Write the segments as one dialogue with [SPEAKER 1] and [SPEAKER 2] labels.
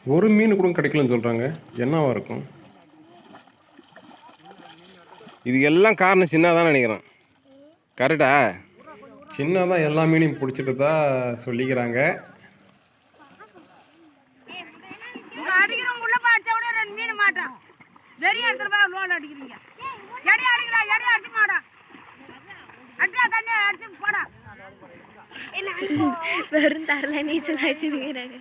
[SPEAKER 1] ஒரு மீன் கூட கிடைக்கலன்னு சொல்கிறாங்க. என்னவா இருக்கும் இது? எல்லாம் காரணம் சின்னதான் நினைக்கிறேன். கரெக்டா? சின்னதான் எல்லா மீனையும் பிடிச்சிட்டு தான் சொல்லிக்கிறாங்க.
[SPEAKER 2] வெறும் தரல நீச்சல் அடிச்சுக்கிறாங்க.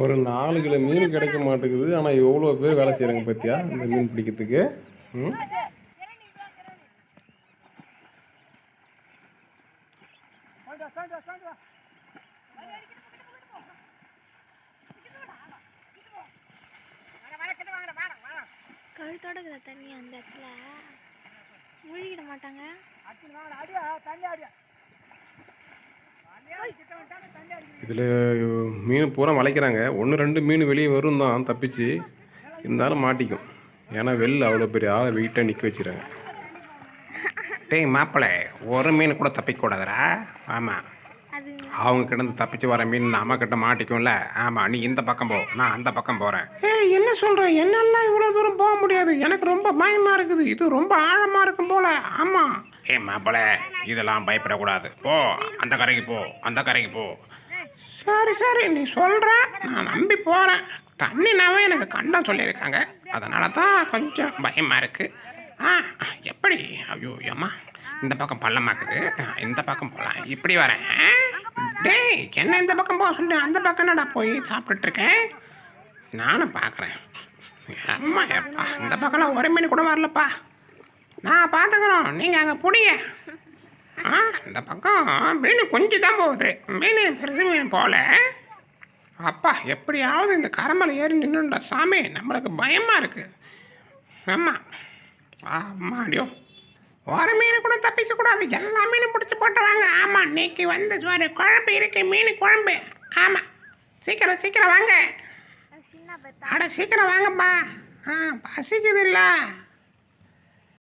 [SPEAKER 1] ஒரு 4 கிலோ மீன் கிடைக்க மாட்டேங்குது. ஆனால் எவ்வளோ பேர் வேலை செய்கிறாங்க பார்த்தியா இந்த மீன் பிடிக்கிறதுக்கு.
[SPEAKER 2] கழுத்தோட இருக்கிற தண்ணி அந்த இடத்துல மூழ்கிட மாட்டாங்க.
[SPEAKER 1] இதில் மீன் பூரா வளைக்கிறாங்க. 1-2 மீன் வெளியே வரும் தான் தப்பிச்சு, இருந்தாலும் மாட்டிக்கும். ஏன்னா வெளில அவ்வளோ பெரிய ஆளை வெயிட்டாக நிற்க வச்சுறாங்க. டேய் மாப்பிள்ளை, ஒரு மீன் கூட தப்பிக்கூடாதுடா. ஆமாம், அவங்க கிட்ட தப்பிச்சு வர மீன் நம்ம கிட்ட மாட்டிக்கும்ல. ஆமாம், நீ இந்த பக்கம் போ, நான் அந்த பக்கம் போகிறேன். என்ன சொல்கிறேன்? என்னெல்லாம் இவ்வளோ தூரம் போக முடியாது. எனக்கு ரொம்ப பயமாக இருக்குது. இது ரொம்ப ஆழமாக இருக்கும் போல. ஆமாம். மாப்பிள்ளை, இதெல்லாம் பயப்படக்கூடாது. போ, அந்த கரைக்கு போ, அந்த கரைக்கு போ. சரி சரி, நீ சொல்கிற, நான் நம்பி போகிறேன். தண்ணினாவே எனக்கு கண்டம் சொல்லியிருக்காங்க. அதனால தான் கொஞ்சம் பயமாக இருக்குது. எப்படி? ஐயோ அம்மா, இந்த பக்கம் பள்ளமாக்குது. இந்த பக்கம் போகலாம். இப்படி வரேன். டேய், என்ன இந்த பக்கம் போக சொல்லிட்டு அந்த பக்கம் என்னடா போய் சாப்பிட்டுருக்கேன். நானும் பார்க்குறேன். அம்மா எப்பா, இந்த பக்கம்லாம் ஒரு மீன் கூட வரலப்பா. நான் பார்த்துக்குறோம், நீங்கள் அங்கே பிடிங்க. இந்த பக்கம் மீன் கொஞ்சம் தான் போகுது. மீன் பெருசு மீன் போகல. அப்பா, எப்படியாவது இந்த கரமலை ஏறி நின்றுடா சாமி. நம்மளுக்கு பயமாக இருக்குது. ஆமாம் அம்மாடியோ, ஒரு மீன் கூட தப்பிக்கக்கூடாது. எல்லா மீனும் பிடிச்சி போட்டுருவாங்க. ஆமாம், இன்னைக்கு வந்து ஒரு குழம்பு இருக்கு, மீன் குழம்பு. ஆமாம், சீக்கிரம் சீக்கிரம் வாங்க. அட சீக்கிரம் வாங்கப்பா. பசிக்குது இல்லை?